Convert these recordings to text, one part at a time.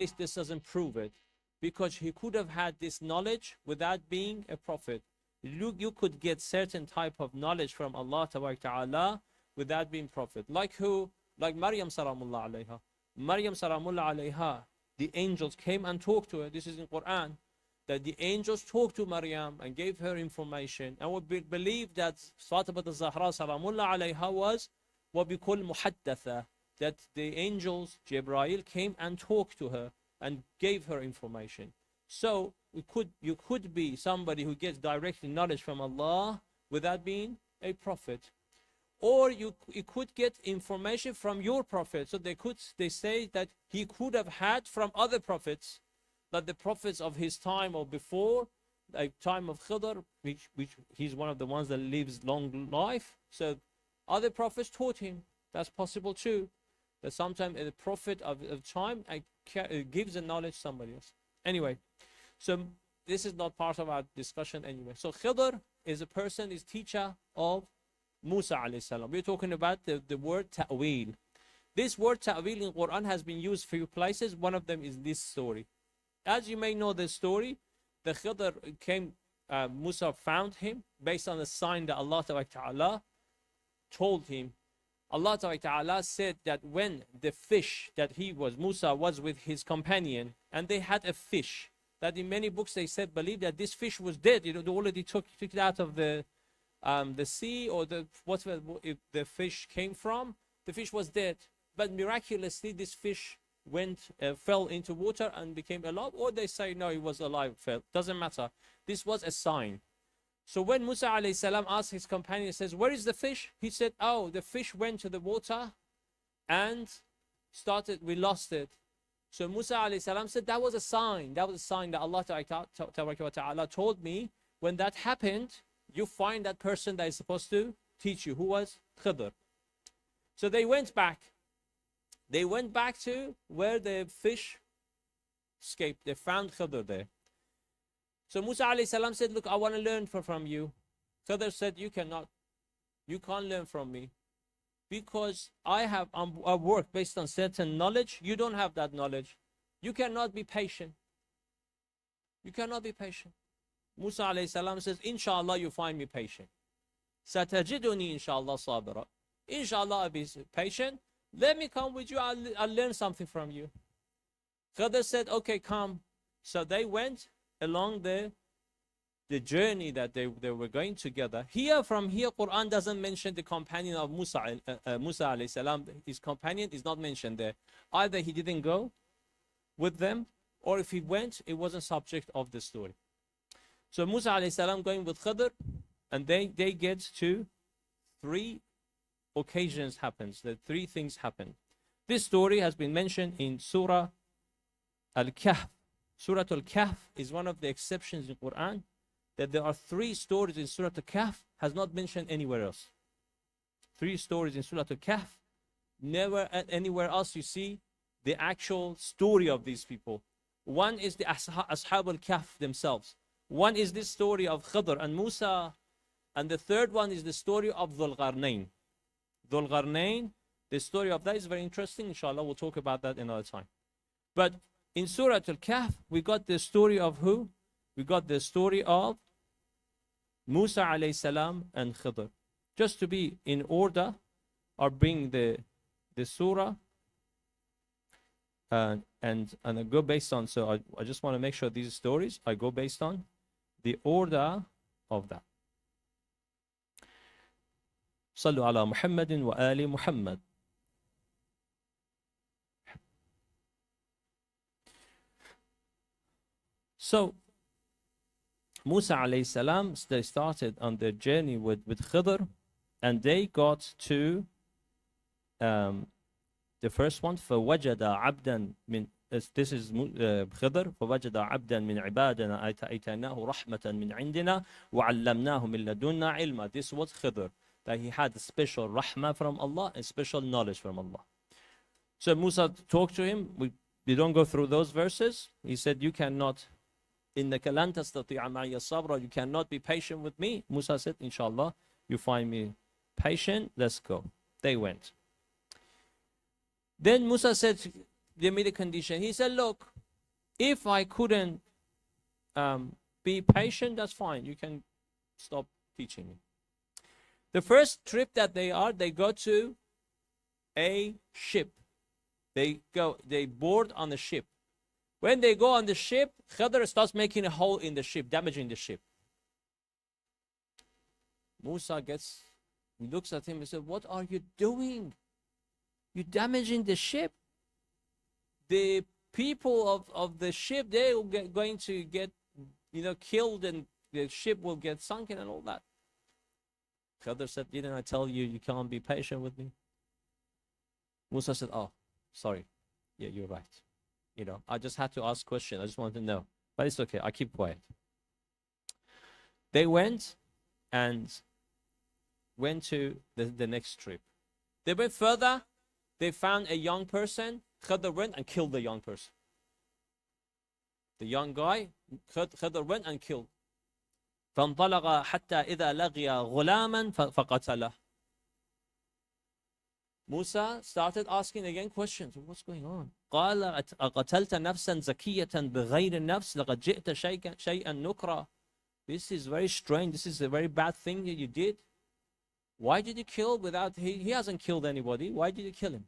this doesn't prove it, because he could have had this knowledge without being a prophet. You could get certain type of knowledge from Allah Ta'ala without being prophet. Like who? Like Maryam Salamullah alayha. Maryam Salamullah alayha, the angels came and talked to her. This is in Quran, that the angels talked to Maryam and gave her information. And we believe that Fatima al-Zahra Salamullah alayha was what we call muhaddatha, that the angels, Jibreel, came and talked to her and gave her information. So you could be somebody who gets direct knowledge from Allah without being a prophet. Or you could get information from your prophet. So they say that he could have had from other prophets, that the prophets of his time or before, like time of Khidr, which he's one of the ones that lives long life. So other prophets taught him. That's possible too. That sometimes a prophet of time gives the knowledge to somebody else. Anyway, so this is not part of our discussion anyway. So Khidr is a person, is teacher of Musa alayhi salam. We're talking about the word ta'wil. This word ta'wil in Quran has been used few places. One of them is this story. As you may know the story, the Khidr came, Musa found him based on a sign that Allah Ta'ala told him. Allah Ta'ala said that when the fish that Musa was with his companion, and they had a fish, that in many books they said, believe that this fish was dead. They already took it out of the sea, or if the fish came from, the fish was dead. But miraculously, this fish fell into water and became alive, or they say no, it was alive, fell. Doesn't matter. This was a sign. So when Musa alayhi salam asked his companion, says, where is the fish? He said, oh, the fish went to the water and we lost it. So Musa alayhi salam said, that was a sign. That was a sign that Allah Ta'ala told me, when that happened, you find that person that is supposed to teach you, who was Khidr. So they went back. They went back to where the fish escaped. They found Khidr there. So Musa alayhi salam said, look, I want to learn from you. Khidr said, you cannot. You can't learn from me, because I work based on certain knowledge. You don't have that knowledge. You cannot be patient. You cannot be patient. Musa alayhi salam says, inshallah, you find me patient. Satajiduni inshallah sabira. Inshallah, I'll be patient. Let me come with you. I'll learn something from you. Khidr said, okay, come. So they went along the journey that they were going together. From here, Quran doesn't mention the companion of Musa alayhi salam. His companion is not mentioned there. Either he didn't go with them, or if he went, it wasn't subject of the story. So Musa alayhi salam going with Khidr, and they get to 3 occasions happens. The 3 things happen. This story has been mentioned in Surah Al-Kahf. Surah Al-Kahf is one of the exceptions in Quran, that there are 3 stories in Surah Al-Kahf has not mentioned anywhere else. 3 stories in Surah Al-Kahf. Never anywhere else you see the actual story of these people. One is the Ashab al-Kahf themselves. One is this story of Khidr and Musa. And the third one is the story of Dhul Qarnayn. Dhul Qarnayn, the story of that is very interesting. Inshallah, we'll talk about that another time. But in Surah Al-Kahf, we got the story of who? We got the story of Musa alayhi salam and Khidr. Just to be in order, I'll bring the surah and I go based on, so I just want to make sure these stories, I go based on the order of that. Sallu ala Muhammadin wa ali Muhammad. So Musa alayhi salam, they started on their journey with Khidr, and they got to the first one, فَوَجَدَ عَبْدًا مِنْ, this is Khidr, فَوَجَدَ عَبْدًا مِنْ عِبَادَنَا آتَيْنَاهُ رَحْمَةً مِنْ عِنْدِنَا وَعَلَّمْنَاهُ مِنْ لَدُنَّا عِلْمًا. This was Khidr, that he had a special rahmah from Allah and special knowledge from Allah. So Musa talked to him. We don't go through those verses. He said, you cannot, إِنَّكَ لَن تَسْتَطِيعَ مَعِيَ الصَّبْرَ, you cannot be patient with me. Musa said, inshallah, you find me patient, let's go. They went. Then Musa said, they made a condition. He said, look, if I couldn't be patient, that's fine. You can stop teaching me. The first trip that they go to a ship. They board on the ship. When they go on the ship, Khidr starts making a hole in the ship, damaging the ship. Musa looks at him and says, what are you doing? You're damaging the ship. The people of the ship, they will going to get killed, and the ship will get sunken and all that. Khidr said, didn't I tell you can't be patient with me? Musa said, oh, sorry. Yeah, you're right. I just had to ask a question. I just wanted to know. But it's okay. I keep quiet. They went to the next trip. They went further. They found a young person. Khidr went and killed the young person. The young guy, Khidr went and killed. فانطلق حتى إذا لقي غلاما فقتله. Musa started asking again questions. What's going on? قال أقتلت نفسا زكية بغير النفس لقد جئت شيئا نكرا. This is very strange. This is a very bad thing that you did. Why did you kill without... He hasn't killed anybody. Why did you kill him?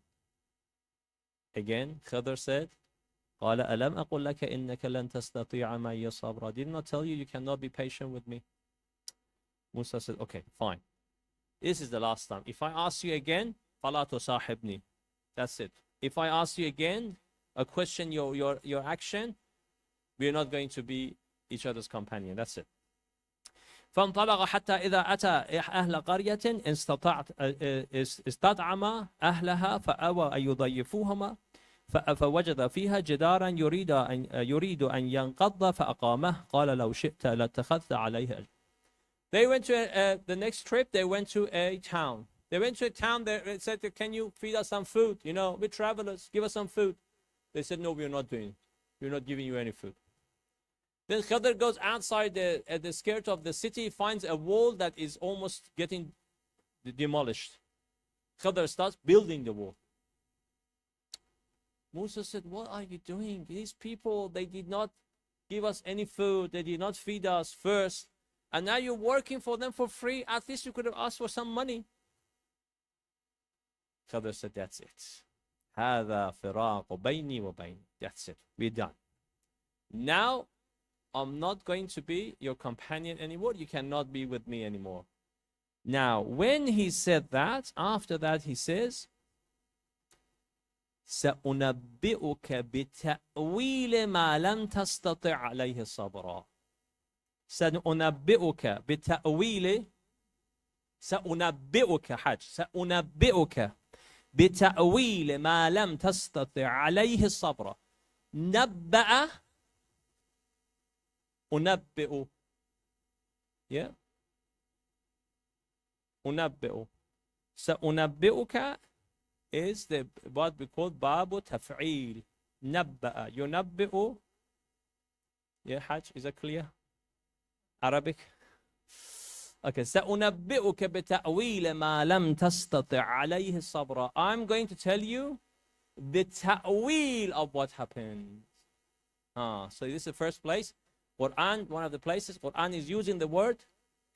Again, Khidr said, قال ألم أقل لك إنك لن تستطيع معي صبرا. Did not tell you cannot be patient with me? Musa said, okay, fine. This is the last time. If I ask you again, فلا تصاحبني. That's it. If I ask you again, a question your action, we're not going to be each other's companion. That's it. فانطلق حتى إذا أتى أهل قرية استطعم أهلها فأوى أن يضيفوهما فوجد فيها جدارا يريد أن ينقض فأقامه قال لو شئت لاتخذت عليه أجر. They went to the next trip. They went to a town. They went to a town. They said, can you feed us some food? We're travelers. Give us some food. They said, no, we're not doing. We're not giving you any food. Then Khidr goes outside at the skirt of the city, finds a wall that is almost getting demolished. Khidr starts building the wall. Musa said, what are you doing? These people, they did not give us any food. They did not feed us first. And now you're working for them for free. At least you could have asked for some money. Khidr said, that's it. هذا فراق بيني وبين. That's it. We're done. Now, I'm not going to be your companion anymore. You cannot be with me anymore. Now, when he said that, after that he says, سأنبئك بتأويل ما لم تستطع عليه صبرا. سأنبئك بتأويل سأنبئك بتأويل ما لم تستطع عليه الصبر. نبأ أنبئ. Yeah. أنبئ. سأنبئك is what we call باب تفعيل. نبأ ينبئ. Yeah, Hajj, is that clear? Arabic? Okay, سأنبئك بتأويل ما لم تستطع عليه الصبر. I'm going to tell you the ta'wil of what happened. So this is the first place. Quran, one of the places, Quran is using the word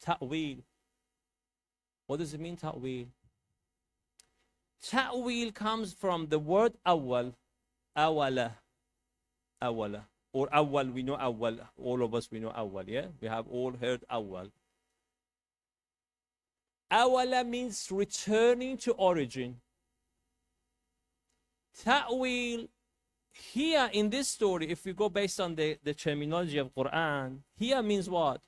ta'wil. What does it mean, ta'wil? Ta'wil comes from the word awwal. Awwala. Awwala. Or awwal, we know awwal. All of us, we know awwal, yeah? We have all heard awwal. Awwala means returning to origin. Ta'wil, here in this story, if we go based on the terminology of Quran, here means what?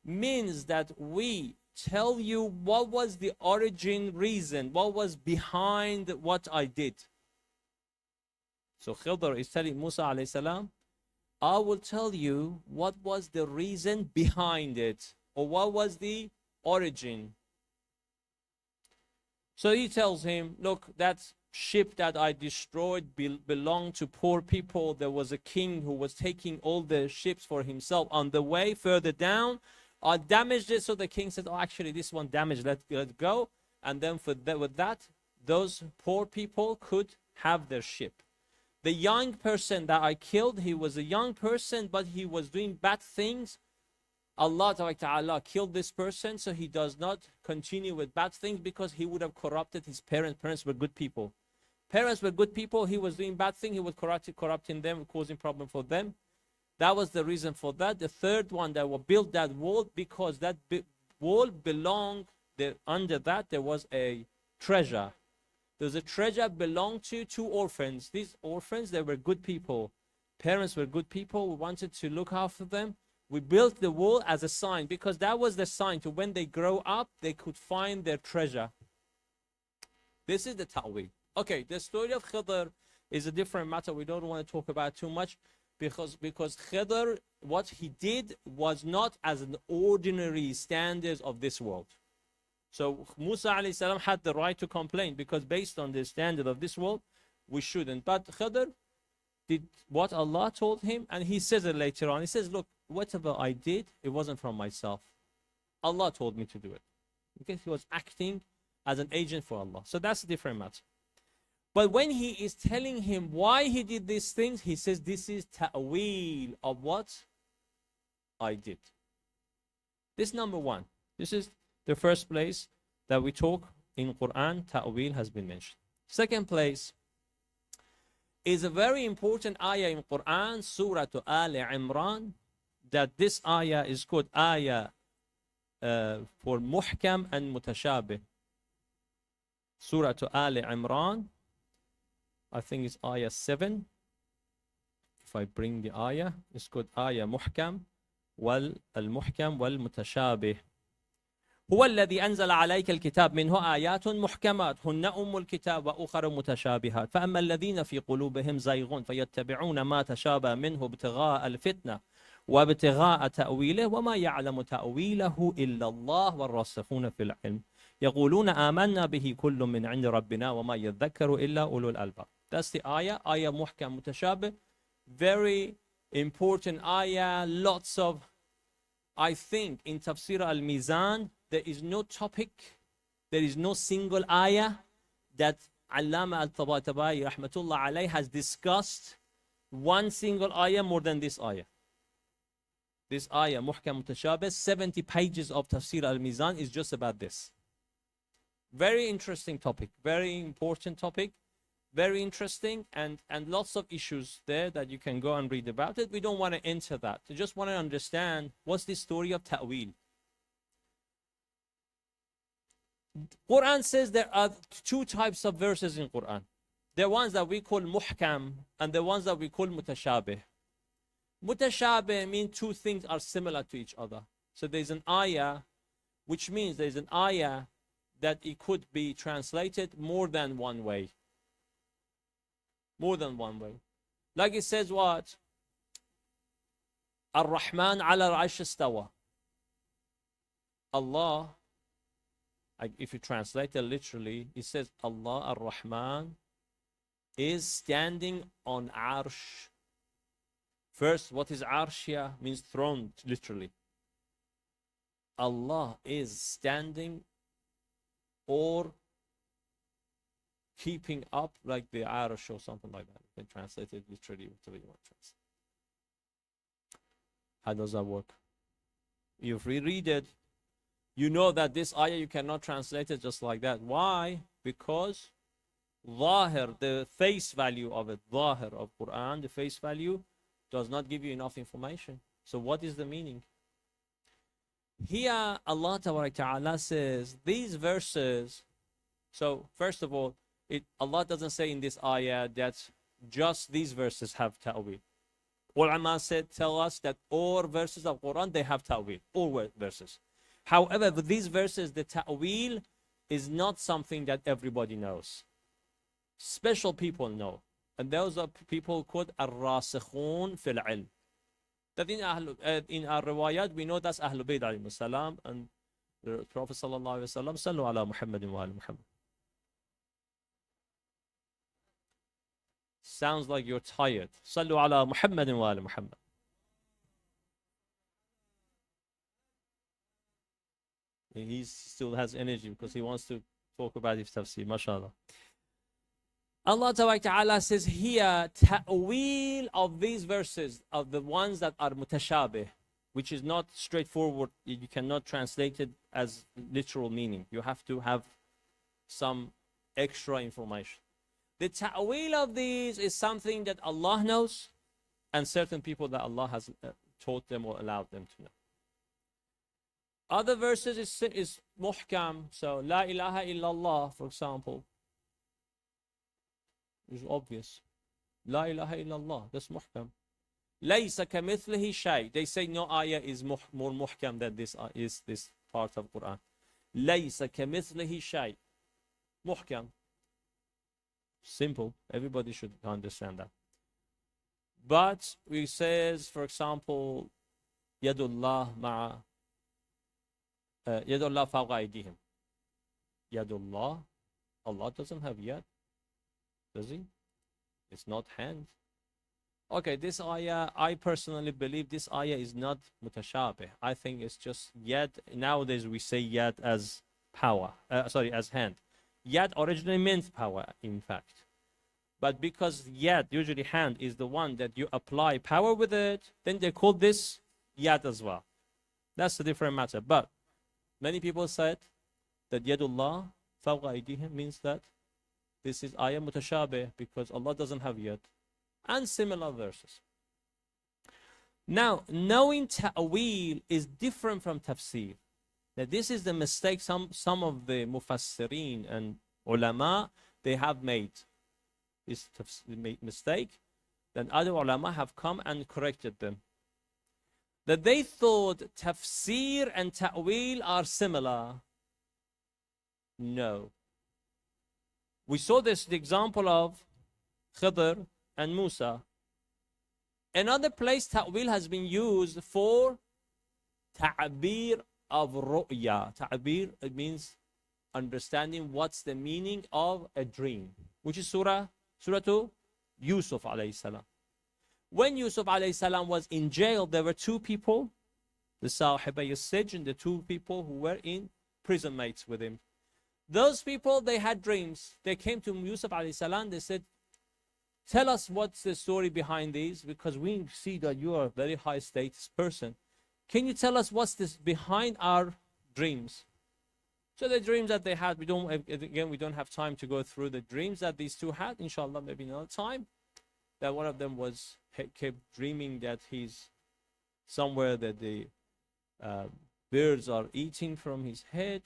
Means that we tell you what was the origin reason, what was behind what I did. So Khidr is telling Musa alayhi salam, I will tell you what was the reason behind it, or what was the origin. So he tells him, look, that ship that I destroyed belonged to poor people. There was a king who was taking all the ships for himself. On the way further down, I damaged it. So the king said, oh, actually, this one damaged, let it go. And then with that, those poor people could have their ship. The young person that I killed, he was a young person, but he was doing bad things. Allah Ta'ala killed this person, so he does not continue with bad things because he would have corrupted his parents. Parents were good people. Parents were good people. He was doing bad things. He was corrupting them, causing problem for them. That was the reason for that. The third one that will build that wall, because that wall belonged there. Under that there was a treasure. There was a treasure belonged to two orphans. These orphans, they were good people. Parents were good people. We wanted to look after them. We built the wall as a sign, because that was the sign to when they grow up, they could find their treasure. This is the ta'wil. Okay, the story of Khidr is a different matter. We don't want to talk about too much, because Khidr, what he did was not as an ordinary standards of this world. So Musa alayhi salam had the right to complain, because based on the standard of this world, we shouldn't. But Khidr did what Allah told him, and he says it later on. He says, look, whatever I did, it wasn't from myself. Allah told me to do it. Because he was acting as an agent for Allah. So that's a different matter. But when he is telling him why he did these things, he says, this is ta'wil of what I did. This number one. This is the first place that we talk in Quran, ta'wil has been mentioned. Second place is a very important ayah in Quran, Surah Al Imran, that this ayah is called ayah for muhkam and mutashabih. Surah Al Imran, I think it's ayah 7. If I bring the ayah, it's called ayah muhkam wal al-muhkam wal mutashabih. هو الذي أنزل عليك الكتاب منه آيات محكمات هن أم الكتاب وأخر متشابهات فأما الذين في قلوبهم زيغ فيتبعون ما تشابه منه ابتغاء الفتنة وابتغاء تأويله وما يعلم تأويله إلا الله والراسخون في العلم يقولون آمنا به كل من عند ربنا وما يذكر إلا أولو الألباب. That's the ayah, ayah muhkam mutashabih. Very important ayah. Lots of, I think, in Tafsir al-Mizan, there is no topic, there is no single ayah that Allama al-Tabatabai rahmatullah alayh has discussed one single ayah more than this ayah. This ayah, Muhkam Mutashabih, 70 pages of Tafsir al-Mizan is just about this. Very interesting topic, very important topic, very interesting, and lots of issues there that you can go and read about it. We don't want to enter that. We just want to understand what's the story of ta'wil. Quran says there are two types of verses in Quran. The ones that we call muhkam and the ones that we call mutashabih. Mutashabih means two things are similar to each other. So there's an ayah, which means there's an ayah that it could be translated more than one way. More than one way. Like it says what? Ar-Rahman ala al-Arsh istawa. Allah, if you translate it literally, it says Allah Ar-Rahman is standing on Arsh. First, what is Arsh here? Means throne, literally. Allah is standing or keeping up like the Arsh or something like that. You can translate it literally, whatever you want to translate. How does that work? If we read it, you know that this ayah you cannot translate it just like that. Why? Because Zahir, the face value of it, Zahir of Quran, the face value, does not give you enough information. So what is the meaning? Here Allah Ta'ala says these verses. So first of all, Allah doesn't say in this ayah that just these verses have ta'wil. Ulama tell us that all verses of Quran, they have ta'wil, all verses. However, with these verses, the ta'wil is not something that everybody knows. Special people know. And those are people called Ar-Rasikhun fil Ilm. That in our riwayat, we know that's Ahlul Bayt alayhi salam, and the Prophet sallallahu alayhi wa sallam, sallu ala Muhammadin wa ala Muhammad. Sounds like you're tired. Sallu ala Muhammadin wa ala Muhammad. He still has energy because he wants to talk about his tafsir, mashallah. Allah Ta'ala says here, ta'weel of these verses, of the ones that are mutashabih, which is not straightforward. You cannot translate it as literal meaning. You have to have some extra information. The ta'weel of these is something that Allah knows, and certain people that Allah has taught them or allowed them to know. Other verses is muhkam. So, La ilaha illallah, for example, is obvious. La ilaha illallah, that's muhkam. Laysa kamithlihi shay. They say no ayah is more muhkam than this part of Quran. Laysa kamithlihi shay. Muhkam. Simple. Everybody should understand that. But we says, for example, Yadullah ma'a Yadullah fawqa aydihim. Yadullah, Allah doesn't have yad, does he? It's not hand. Okay, this ayah, I personally believe this ayah is not mutashabih. I think it's just yad. Nowadays we say yad as power, as hand. Yad originally meant power, in fact. But because yad, usually hand, is the one that you apply power with it, then they call this yad as well. That's a different matter. But many people said that yadullah fawqa aydihim means that this is ayah mutashabih because Allah doesn't have yad. And similar verses. Now, knowing ta'weel is different from tafsir. Now, this is the mistake some of the mufassirin and ulama, they have made. This mistake. Then other ulama have come and corrected them. That they thought tafsir and ta'weel are similar. No. We saw this the example of Khidr and Musa. Another place ta'weel has been used for ta'bir of ru'ya. Ta'bir, it means understanding what's the meaning of a dream, which is Surah 2, Yusuf alayhi salam. When Yusuf alayhi salam was in jail, there were two people, the Sahibay al-Sijn, the two people who were in prison mates with him. Those people, they had dreams. They came to Yusuf alayhi salam, they said, tell us what's the story behind these, because we see that you are a very high status person. Can you tell us what's this behind our dreams? So the dreams that they had, we don't have time to go through the dreams that these two had. Inshallah, maybe another time. That one of them kept dreaming that he's somewhere that the birds are eating from his head.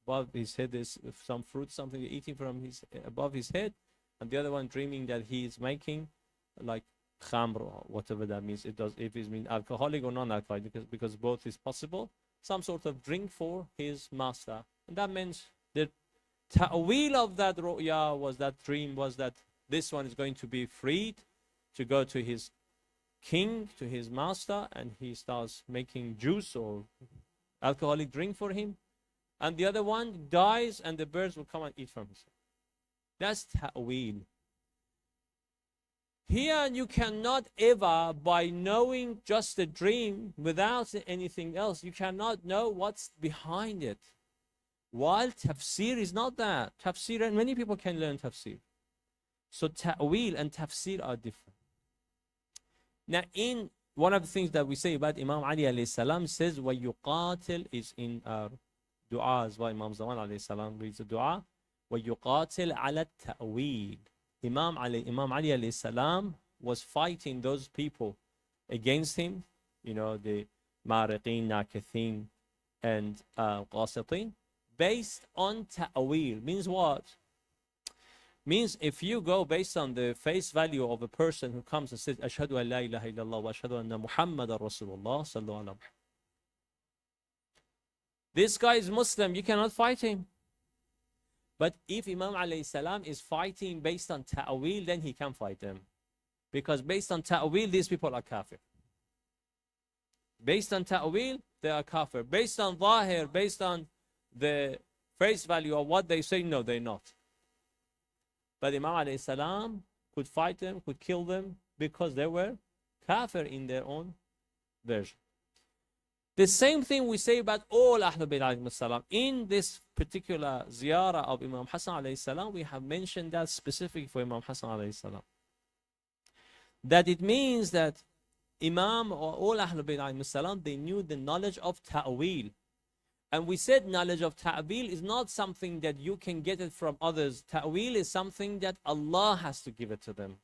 Above his head is some fruit, something eating from above his head. And the other one dreaming that he is making like khamr, or whatever that means. It does, if it means alcoholic or non-alcoholic, because both is possible. Some sort of drink for his master. And that means the ta'weel of that ru'ya was, that dream was, that this one is going to be freed to go to his king, to his master, and he starts making juice or alcoholic drink for him. And the other one dies and the birds will come and eat from his head. That's ta'weel. Here you cannot ever, by knowing just the dream without anything else, you cannot know what's behind it. While tafsir is not that. Tafsir, and many people can learn tafsir. So ta'weel and tafsir are different. Now, in one of the things that we say about Imam Ali alayhi salam says, وَيُقَاتِلْ is in our du'as, why Imam Zaman alayhi salam reads the dua. وَيُقَاتِلْ عَلَى التَّأْوِيلِ. Imam Ali alayhi salam was fighting those people against him, you know, the Mariqin, Nakithin, and Qasitin, based on ta'weel. Means what? Means if you go based on the face value of a person who comes and says, Ashhadu an la ilaha illallah wa ashhadu anna Muhammadan Rasulullah sallallahu alaihi wasallam. This guy is Muslim, you cannot fight him. But if Imam alayhi salam is fighting based on ta'weel, then he can fight them. Because based on ta'weel, these people are kafir. Based on ta'weel, they are kafir. Based on zahir, based on the face value of what they say, no, they're not. But Imam alayhi salam could fight them, could kill them, because they were kafir in their own version. The same thing we say about all Ahlul Bayt alayhi salam. In this particular ziyarah of Imam Hassan alayhi salam, we have mentioned that specific for Imam Hassan alayhi salam. That it means that Imam or all Ahlul Bayt alayhi salam, they knew the knowledge of ta'wil. And we said knowledge of ta'wil is not something that you can get it from others. Ta'wil is something that Allah has to give it to them.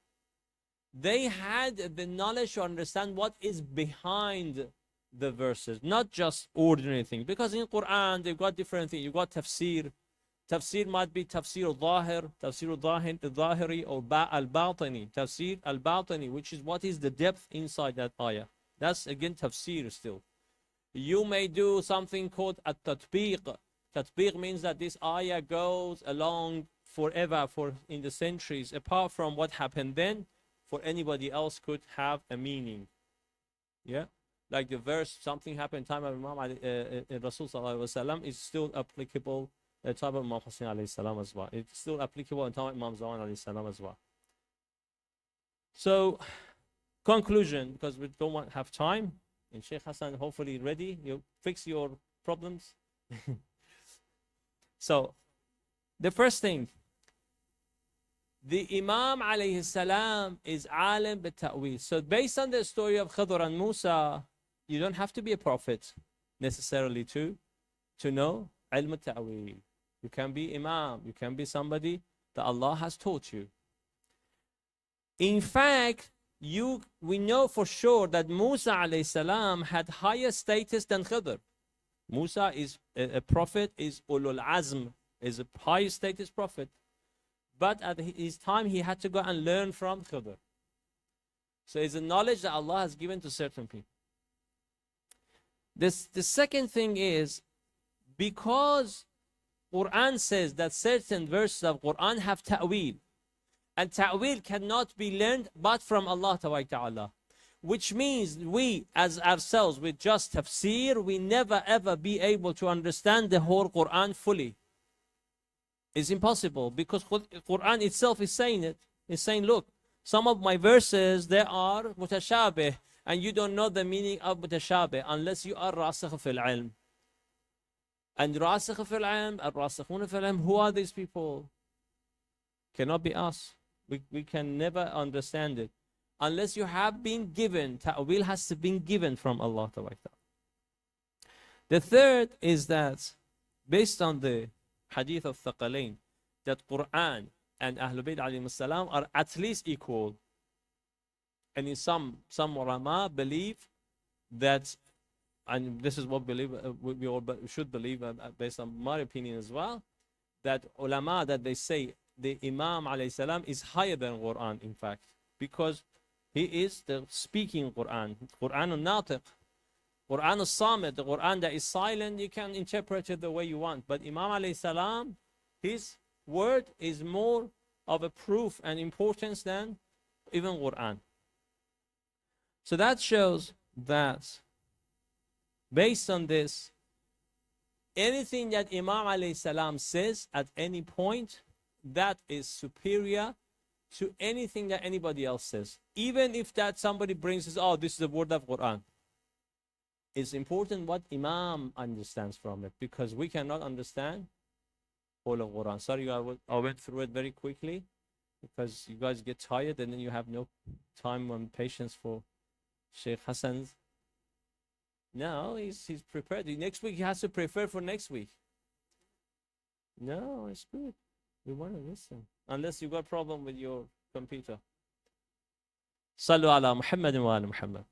They had the knowledge to understand what is behind the verses, not just ordinary things. Because in Quran, they've got different things. You've got tafsir. Tafsir might be tafsir al-zahir, tafsir al-zahiri, or al-batani. Tafsir al-batani, which is what is the depth inside that ayah. That's again tafsir still. You may do something called at-tatbiq. Tatbiq means that this ayah goes along forever, in the centuries, apart from what happened then, for anybody else could have a meaning. Yeah? Like the verse, something happened in time of Imam Rasul Sallallahu Alaihi Wasallam is still applicable at the time of Imam Hossein Alayhi Salam as well. It's still applicable in time of Imam Zaman Alayhi Salam as well. So, conclusion, because we don't have time, and Sheikh Hassan hopefully ready, you fix your problems. So, the first thing, the Imam alayhi salam is alim bit-ta'wil. So based on the story of Khidr and Musa, you don't have to be a prophet necessarily to know ilm al-ta'wil. You can be Imam, you can be somebody that Allah has taught you. In fact, we know for sure that Musa alayhi salam had higher status than Khidr. Musa is a prophet, is ulul azm, is a high status prophet. But at his time, he had to go and learn from Khidr. So it's a knowledge that Allah has given to certain people. The second thing is, because Quran says that certain verses of Quran have ta'wil, and ta'wil cannot be learned but from Allah Ta'ala, which means we as ourselves with just tafsir, we never ever be able to understand the whole Quran fully. It's impossible, because Quran itself is saying it. It's saying, look, some of my verses, they are mutashabih, and you don't know the meaning of mutashabih unless you are rasikh fil ilm. And rasikh fil ilm, al-rasikhun fil ilm, who are these people? Cannot be us. We can never understand it unless you have been given. Ta'wil has to be given from Allah. The third is that, based on the hadith of Thaqalain, that Quran and Ahlul Bayt alayhim salam are at least equal. And in some ulama believe that, and this is what we all should believe, based on my opinion as well, that ulama, that they say the Imam alayhi salam is higher than Quran, in fact, because he is the speaking Quran, Quran al-Natiq. Quran al-Samit, the Quran that is silent, you can interpret it the way you want. But Imam alayhi salam, his word is more of a proof and importance than even Quran. So that shows that, based on this, anything that Imam alayhi salam says at any point, that is superior to anything that anybody else says. Even if that somebody brings us, oh, this is the word of Quran. It's important what Imam understands from it, because we cannot understand all of Quran. Sorry, I went through it very quickly because you guys get tired and then you have no time and patience for Sheikh Hassan's. No, he's prepared. Next week he has to prepare for next week. No, it's good. We want to listen. Unless you got a problem with your computer. Sallu ala Muhammadin wa ala Muhammad.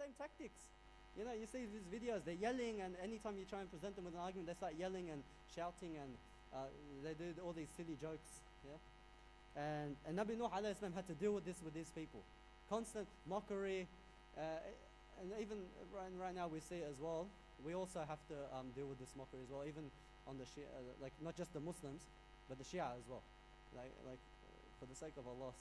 same tactics. You know, you see these videos, they're yelling, and anytime you try and present them with an argument, they start yelling and shouting, and they do all these silly jokes. Yeah. And Nabi Nuh alayhi salam had to deal with this with these people. Constant mockery, and even right now we see it as well. We also have to deal with this mockery as well, even on the Shia, like not just the Muslims, but the Shia as well. Like for the sake of Allah,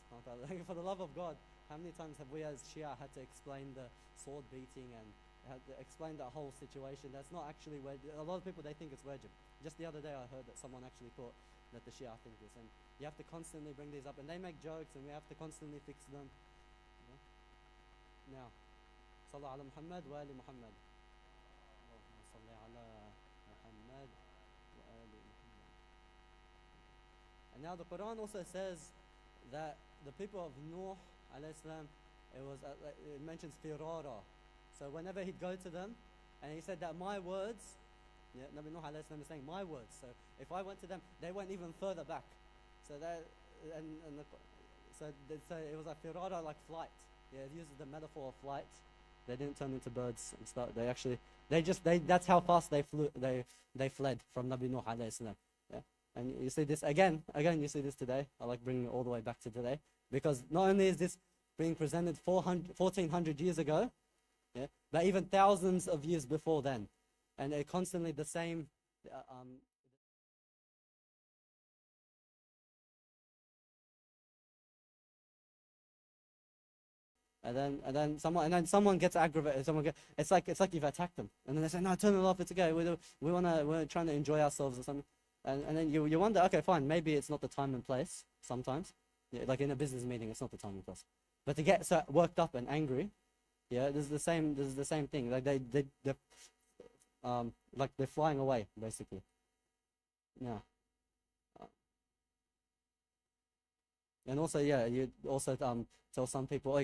like for the love of God, how many times have we as Shia had to explain the sword beating and had to explain that whole situation? That's not actually wajib. A lot of people, they think it's wajib. Just the other day I heard that someone actually thought that the Shia think this, and you have to constantly bring these up, and they make jokes, and we have to constantly fix them. Yeah? Now, Sallu ala Muhammad wa ali Muhammad. Allahumma salli ala Muhammad wa ali Muhammad. And now the Quran also says that the people of Nuh alayhi salam, it mentions firara. So whenever he'd go to them, and he said that my words, yeah, Nabi Nuh alayhi salam is saying my words. So if I went to them, they went even further back. So that so it was like firara, like flight. Yeah, it uses the metaphor of flight. They didn't turn into birds and start. That's how fast they flew. They fled from Nabi Nuh alayhi salam. Yeah, and you see this again. You see this today. I like bringing it all the way back to today, because not only is this being presented 1400 years ago, yeah, but even thousands of years before then, and they're constantly the same. And then someone gets aggravated. It's like you've attacked them, and then they say, "No, turn it off. It's okay. We're trying to enjoy ourselves or something." And then you wonder, okay, fine, maybe it's not the time and place. Sometimes, yeah, like in a business meeting, it's not the time and place. But to get so worked up and angry, yeah, this is the same thing. Like like they're flying away basically. Yeah. And also, yeah, you also tell some people, oh,